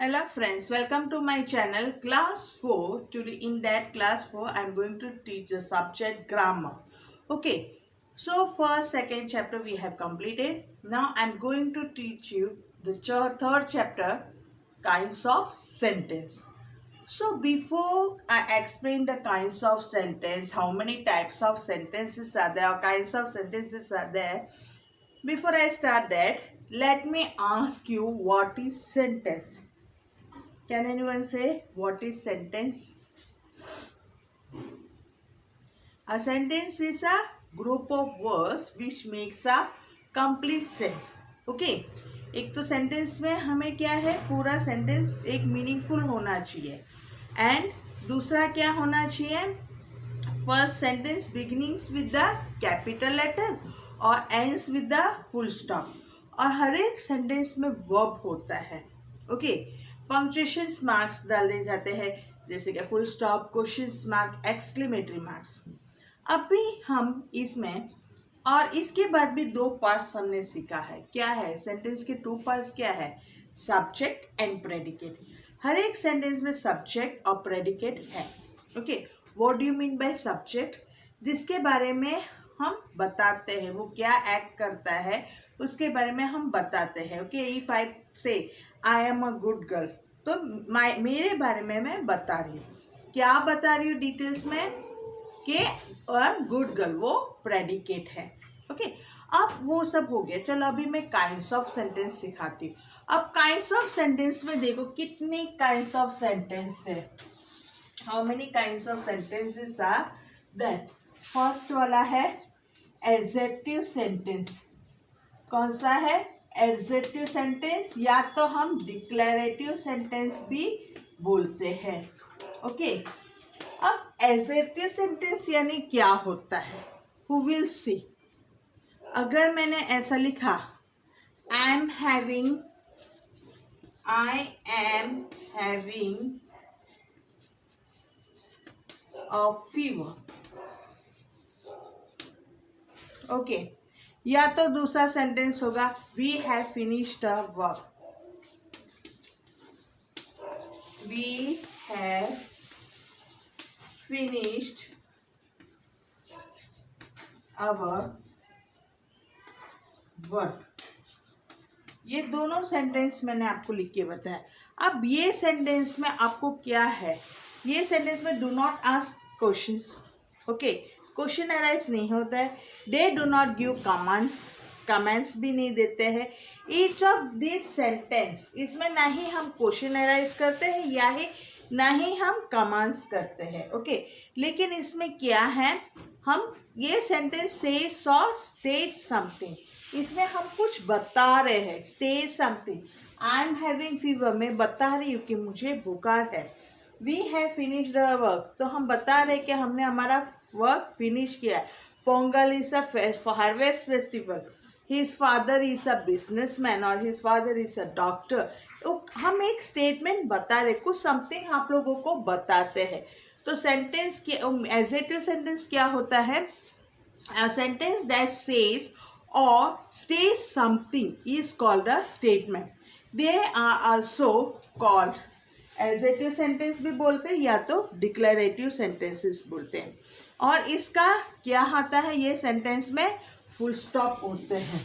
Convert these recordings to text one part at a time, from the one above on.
Hello friends, welcome to my channel class 4. Today in that class 4 I am going to teach the subject grammar. Okay, so first second chapter we have completed. Now I am going to teach you the third chapter, kinds of sentence. So before I explain the kinds of sentence, how many types of sentences are there or kinds of sentences are there, before I start that, let me ask you what is sentence. Can anyone say what is sentence? A sentence is a group of words which makes a complete sense. Okay, एक तो sentence में हमें क्या है, पूरा sentence एक meaningful होना चाहिए एंड दूसरा क्या होना चाहिए, first sentence beginnings with the capital letter और ends with the full stop और हर एक सेंटेंस में वर्ब होता है. ओके, पंक्चुएशन मार्क्स डाल दिए जाते हैं जैसे कि full stop, question mark, exclamatory marks. अभी हम इसमें और इसके बाद भी दो पार्ट्स हमने सीखा है. क्या है सेंटेंस के टू पार्ट्स, क्या है, सब्जेक्ट एंड प्रेडिकेट. हर एक सेंटेंस में सब्जेक्ट और प्रेडिकेट है. Okay, what do you mean by subject? जिसके बारे में हम बताते हैं, वो क्या एक्ट करता है उसके बारे में हम बताते हैं. ओके, इफ आई से I am a good girl, तो मेरे बारे में मैं बता रही हूँ. क्या बता रही हूँ डिटेल्स में कि आई एम गुड गर्ल, वो प्रेडिकेट है. ओके, अब वो सब हो गया. चलो अभी मैं काइंड्स ऑफ सेंटेंस सिखाती हूँ. अब काइंड्स ऑफ सेंटेंस में देखो कितने काइंड्स ऑफ सेंटेंस है. How many kinds of sentences are there? First वाला है एडजेक्टिव सेंटेंस. कौन सा है? एडजेक्टिव सेंटेंस, या तो हम डिक्लेरेटिव सेंटेंस भी बोलते हैं. ओके, अब एडजेक्टिव सेंटेंस यानी क्या होता है, हु विल सी. अगर मैंने ऐसा लिखा I am having a fever. Okay, या तो दूसरा सेंटेंस होगा we have finished a work. We have finished our work. ये दोनों सेंटेंस मैंने आपको लिख के बताया. अब ये सेंटेंस में आपको क्या है, ये सेंटेंस में do not ask questions. Okay, question arise नहीं होता है. They do not give comments भी नहीं देते हैं. ईच ऑफ दिस सेंटेंस, इसमें ना ही हम क्वेश्चन अराइज करते हैं या ही ना ही हम कमांड्स करते हैं. ओके, लेकिन इसमें क्या है, हम ये सेंटेंस सेज और स्टेट समथिंग, इसमें हम कुछ बता रहे हैं. State something, I am having fever, मैं बता रही हूँ कि मुझे बुखार है. We have finished the work, तो हम बता रहे हैं कि हमने हमारा वर्क फिनिश किया है. Pongal is a harvest festival. His father is a businessman और his father is a doctor. तो हम एक स्टेटमेंट बता रहे, कुछ समथिंग आप लोगों को बताते हैं. तो सेंटेंस के एडजेक्टिव सेंटेंस क्या होता है? A sentence that says or states something is called a statement. They are also called adjective sentence भी बोलते हैं या तो declarative sentences बोलते हैं. और इसका क्या आता है, ये सेंटेंस में फुल स्टॉप होते हैं.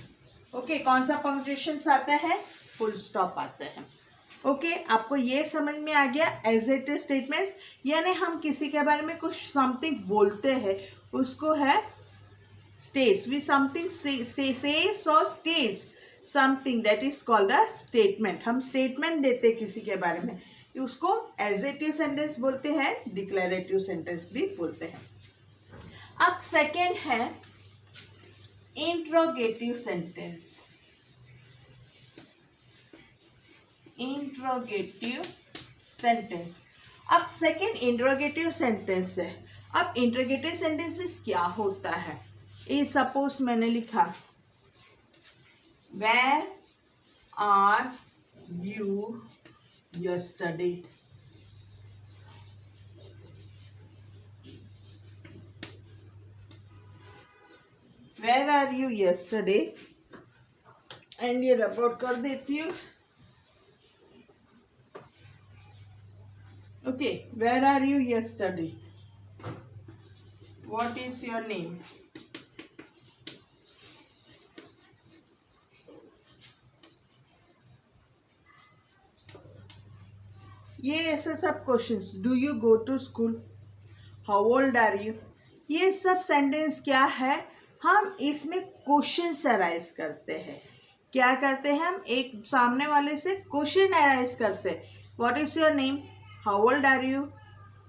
ओके, कौन सा पंक्चुएशन आता है? फुल स्टॉप आते हैं. ओके, आपको ये समझ में आ गया. एडजेक्टिव स्टेटमेंट्स यानी हम किसी के बारे में कुछ समथिंग बोलते हैं, उसको है states. We something says or states something, that is called a statement. हम statement देते किसी के बारे में, उसको adjective sentence बोलते हैं, declarative sentence भी बोलते हैं. अब सेकेंड है interrogative sentence. interrogative sentence. अब सेकेंड interrogative sentence है. अब interrogative sentences क्या होता है? ये सपोज मैंने लिखा where are you yesterday. Where are you yesterday, and ये रिपोर्ट कर देती हूँ. Okay, where are you yesterday? What is your name? ये ऐसे सब questions, do you go to school, how old are you, ये सब सेंटेंस क्या है, हम इसमें क्वेश्चन अराइज करते हैं। क्या करते हैं हम, एक सामने वाले से क्वेश्चन अराइज करते हैं। What is your name, how old are you,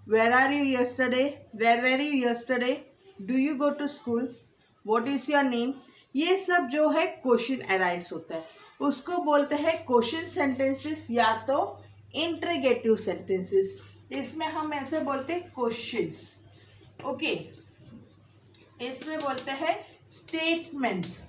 where are you yesterday, where were you yesterday, do you go to school, what is your name, ये सब जो है क्वेश्चन अराइज होता है, उसको बोलते हैं क्वेश्चन सेंटेंसेस या तो इंट्रोगेटिव सेंटेंसेस। इसमें हम ऐसे बोलते हैं क्वेश्चंस। ओके, इसमें बोलते हैं स्टेटमेंट्स,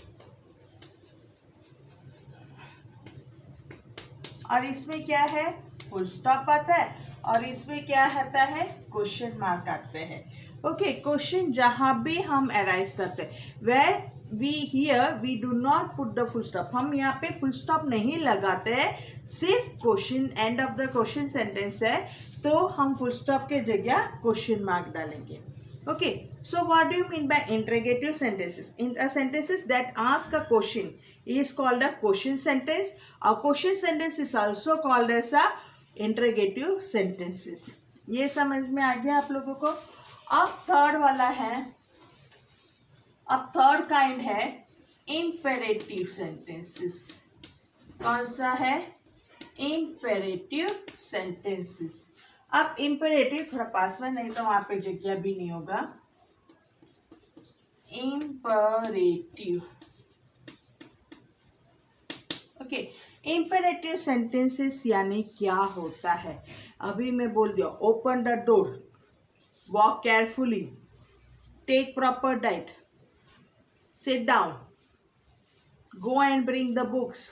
और इसमें क्या है, फुल स्टॉप आता है, और इसमें क्या आता है, क्वेश्चन मार्क आते हैं। ओके, क्वेश्चन जहां भी हम अराइज करते हैं, where we do not put the full stop, हम यहाँ पे फुल स्टॉप नहीं लगाते हैं, सिर्फ question end of the question sentence है तो हम फुल स्टॉप के जगह क्वेश्चन मार्क डालेंगे। Okay, so what do you mean by interrogative sentences? In a sentences that ask a question is called a question sentence. A question sentence is also called as a interrogative sentences. ये समझ में आ गया आप लोगों को। अब third वाला है, अब थर्ड काइंड है imperative sentences. कौन सा है, imperative sentences. अब इम्पेरेटिव थोड़ा पास में, नहीं तो वहां पे जगह भी नहीं होगा। इम्पेरेटिव, ओके, इम्पेरेटिव सेंटेंसेस यानी क्या होता है, अभी मैं बोल दिया, open the door, walk carefully, take proper diet, sit down, go and bring the books.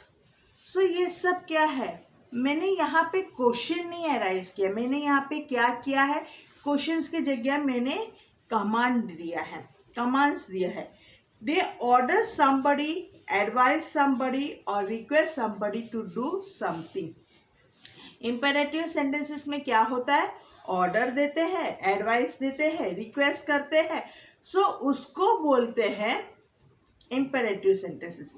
So ये सब क्या है, मैंने यहाँ पे क्वेश्चन नहीं अराइज किया, मैंने यहाँ पे क्या किया है, क्वेश्चंस की जगह मैंने कमांड दिया है, कमांड्स दिया है। They order somebody, advise somebody और request somebody to do something. Imperative sentences में क्या होता है, ऑर्डर देते हैं, एडवाइस देते हैं, रिक्वेस्ट करते हैं, सो उसको बोलते हैं imperative sentences.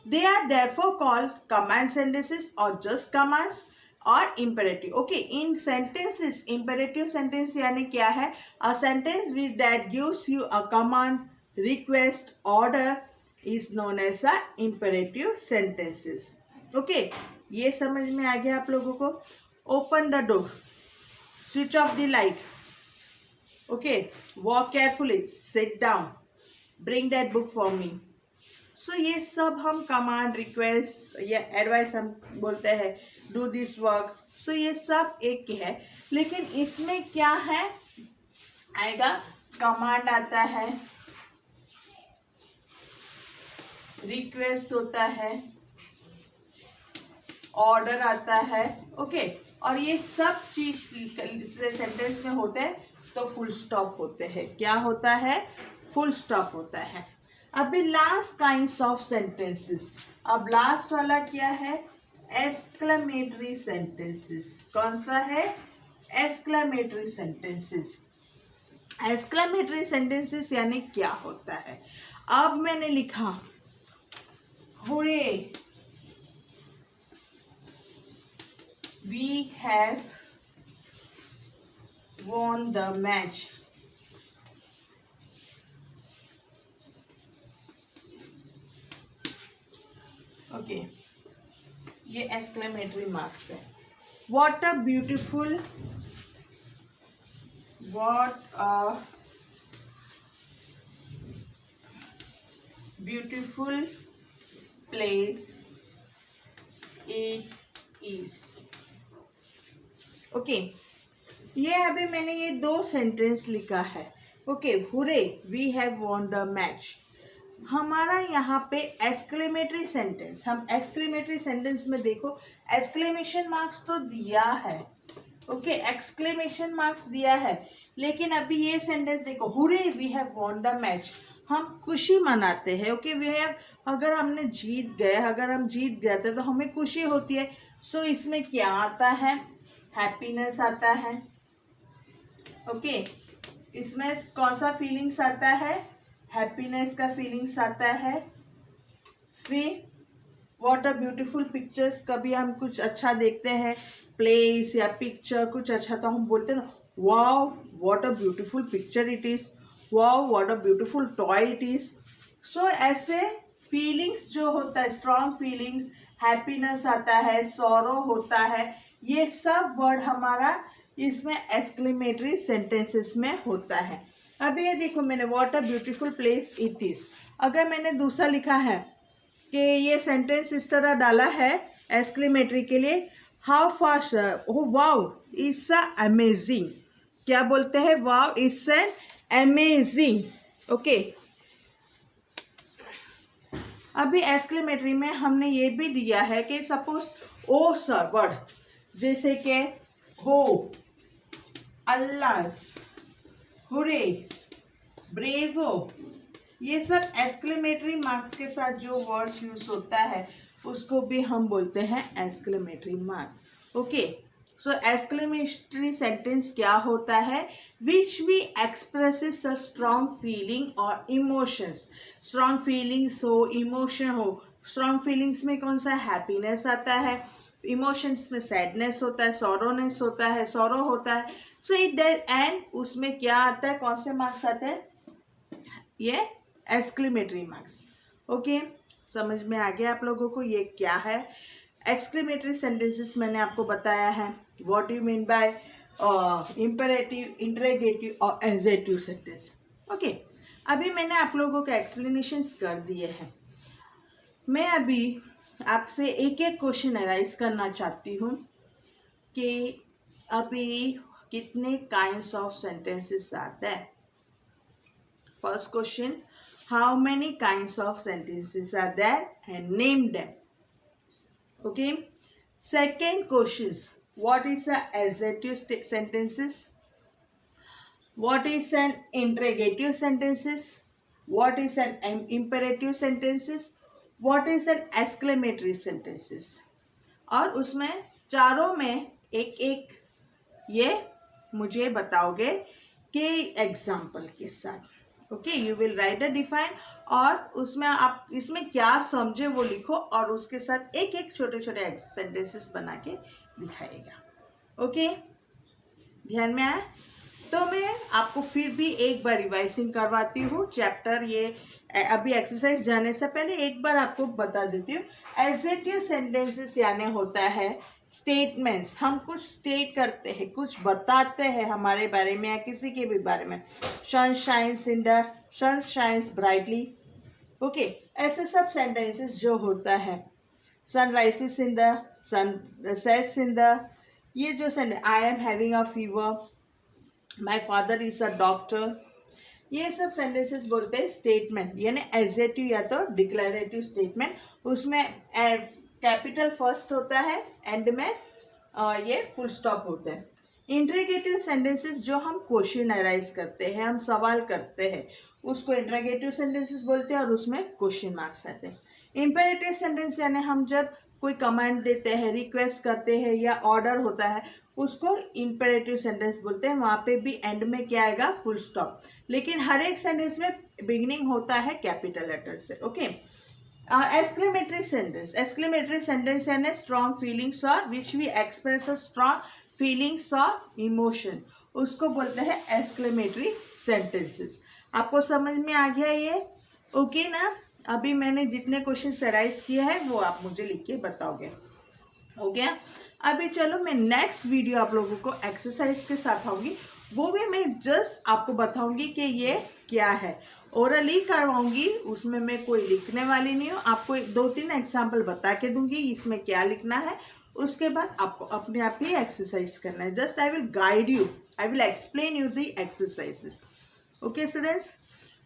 They are therefore called command sentences or just commands or imperative. Okay, in sentences, imperative sentence यानी क्या है, a sentence that gives you a command, request, order is known as a imperative sentences. Okay, ये समझ में आ गया आप लोगों को। Open the door, switch off the light, okay, walk carefully, sit down, bring that book for me. सो ये सब हम कमांड, रिक्वेस्ट या एडवाइस हम बोलते हैं, डू दिस वर्क। सो ये सब एक है, लेकिन इसमें क्या है आएगा, कमांड आता है, रिक्वेस्ट होता है, ऑर्डर आता है। ओके, और ये सब चीज सेंटेंस में होते हैं तो फुल स्टॉप होते हैं। क्या होता है, फुल स्टॉप होता है। अभी लास्ट काइंड्स ऑफ सेंटेंसेस, अब लास्ट वाला क्या है, एक्सक्लेमेटरी सेंटेंसेस। कौन सा है, एक्सक्लेमेटरी सेंटेंसेस। एक्सक्लेमेटरी सेंटेंसेस यानी क्या होता है, अब मैंने लिखा hurray, we have won the match, okay, ये एक्सक्लेमेटरी मार्क्स है। What a beautiful, what a beautiful place it is. Okay, ये अभी मैंने ये दो सेंटेंस लिखा है। Okay, hurray we have won the match. हमारा यहाँ पे एक्सक्लेमेटरी सेंटेंस, हम एक्सक्लेमेटरी सेंटेंस में देखो एक्सक्लेमेशन मार्क्स तो दिया है। ओके, एक्सक्लेमेशन मार्क्स दिया है, लेकिन अभी ये सेंटेंस देखो, hurray we have won the match, हम खुशी मनाते हैं। ओके, वी हैव, अगर हमने जीत गए, अगर हम जीत गए तो हमें खुशी होती है। सो इसमें क्या आता है, हैप्पीनेस आता है, ओके, इसमें कौन सा फीलिंग्स आता है? हैप्पीनेस का फीलिंग्स आता है। फिर व्हाट अ ब्यूटीफुल पिक्चर्स, कभी हम कुछ अच्छा देखते हैं, प्लेस या पिक्चर कुछ अच्छा, तो हम बोलते हैं ना, wow what a beautiful picture it is, wow what a beautiful toy it is. So ऐसे फीलिंग्स जो होता है, स्ट्रॉन्ग फीलिंग्स, हैप्पीनेस आता है, सॉरो होता है, ये सब वर्ड हमारा इसमें एक्सक्लेमेटरी सेंटेंसेस में होता है। अभी ये देखो मैंने what a beautiful place it is, अगर मैंने दूसरा लिखा है कि ये सेंटेंस इस तरह डाला है एक्सक्लेमेटरी के लिए, how fast, wow it's amazing, क्या बोलते हैं? Wow it's an amazing. Okay, अभी एक्सक्लेमेटरी में हमने ये भी दिया है कि सपोज ओ सर वर्ड, जैसे कि हो, अल्लास, हुरे, ब्रेवो, ये सब एक्सक्लेमेटरी मार्क्स के साथ जो वर्ड्स यूज होता है उसको भी हम बोलते हैं exclamatory mark. Okay, so exclamatory sentence क्या होता है? Which we expresses a strong feeling और इमोशंस, स्ट्रॉन्ग फीलिंग्स हो, इमोशन हो। स्ट्रॉन्ग फीलिंग्स में कौन सा? हैप्पीनेस आता है, इमोशंस में सैडनेस होता है, सॉरोनेस होता है, सॉरो होता है। सो इट एंड उसमें क्या आता है, कौन से मार्क्स आते हैं? ये एक्सक्लेमेटरी मार्क्स। ओके, समझ में आ गया आप लोगों को ये क्या है? एक्सक्लेमेटरी सेंटेंसेस मैंने आपको बताया है। What you mean by imperative, interrogative और एडजेक्टिव सेंटेंस। ओके, अभी मैंने आप लोगों को एक्सप्लेनेशंस कर दिए हैं। मैं अभी आपसे एक एक क्वेश्चन अराइज करना चाहती हूँ कि अभी कितने काइंड्स ऑफ सेंटेंसेस आते हैं। First question, how many kinds of sentences are there and name them. Okay, second questions, what is a adjective sentences, what is an interrogative sentences, what is an imperative sentences, what is an exclamatory sentences। और उसमें चारों में एक एक ये मुझे बताओगे कि एग्जाम्पल के साथ। Okay, you will write a define, और उसमें आप इसमें क्या समझे वो लिखो और उसके साथ एक एक छोटे छोटे सेंटेंसेस बना के दिखाएगा। ओके, ध्यान में आया? तो मैं आपको फिर भी एक बार रिवाइजिंग करवाती हूँ चैप्टर, ये अभी एक्सरसाइज जाने से पहले एक बार आपको बता देती हूँ। एडजेक्टिव सेंटेंसेस यानी होता है स्टेटमेंट्स, हम कुछ स्टेट करते हैं, कुछ बताते हैं हमारे बारे में या किसी के भी बारे में। सन शाइन्स ब्राइटली। ओके, ऐसे सब सेंटेंसेस जो होता है, sun rises in the, sun sets in the, ये जो sentence, I am having a fever, my father is a doctor, ये सब सेंटेंसेस बोलते हैं स्टेटमेंट, यानी एडजेक्टिव या तो डिक्लेरेटिव स्टेटमेंट। उसमें कैपिटल फर्स्ट होता है, एंड में ये फुल स्टॉप होता है। इंटरोगेटिव सेंटेंसेस जो हम क्वेश्चन अराइज करते हैं, हम सवाल करते हैं, उसको इंटरोगेटिव सेंटेंसेस बोलते हैं और उसमें क्वेश्चन मार्क्स आते हैं। इंपेरेटिव सेंटेंस यानी हम जब कोई कमांड देते हैं, रिक्वेस्ट करते हैं या ऑर्डर होता है, उसको इंपेरेटिव सेंटेंस बोलते हैं। वहाँ पे भी एंड में क्या आएगा? Full stop. लेकिन हर एक सेंटेंस में बिगिनिंग होता है कैपिटल लेटर से। ओके, एक्सक्लेमेटरी सेंटेंस यानी स्ट्रॉन्ग फीलिंग्स और which we express a strong feelings और इमोशन, उसको बोलते हैं एक्सक्लेमेटरी सेंटेंसेस। आपको समझ में आ गया ये? ओके ना? अभी मैंने जितने क्वेश्चन अराइज किए हैं वो आप मुझे लिख के बताओगे। हो गया? अभी चलो मैं नेक्स्ट वीडियो आप लोगों को एक्सरसाइज के साथ आऊँगी, वो भी मैं जस्ट आपको बताऊंगी कि ये क्या है। ओरली करवाऊंगी, उसमें मैं कोई लिखने वाली नहीं हूँ, आपको 2-3 एग्जाम्पल बता के दूंगी इसमें क्या लिखना है। उसके बाद आपको अपने आप ही एक्सरसाइज करना है। Just I will guide you, I will explain you the exercises. Okay students,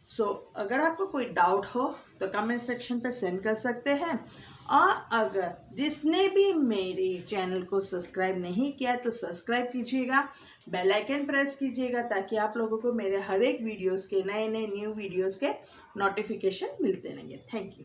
so अगर आपको कोई डाउट हो तो कमेंट सेक्शन पे सेंड कर सकते हैं। और अगर जिसने भी मेरे चैनल को सब्सक्राइब नहीं किया तो सब्सक्राइब कीजिएगा, बेल आइकन प्रेस कीजिएगा, ताकि आप लोगों को मेरे हर एक वीडियोस के, नए नए न्यू वीडियोस के नोटिफिकेशन मिलते रहेंगे। Thank you.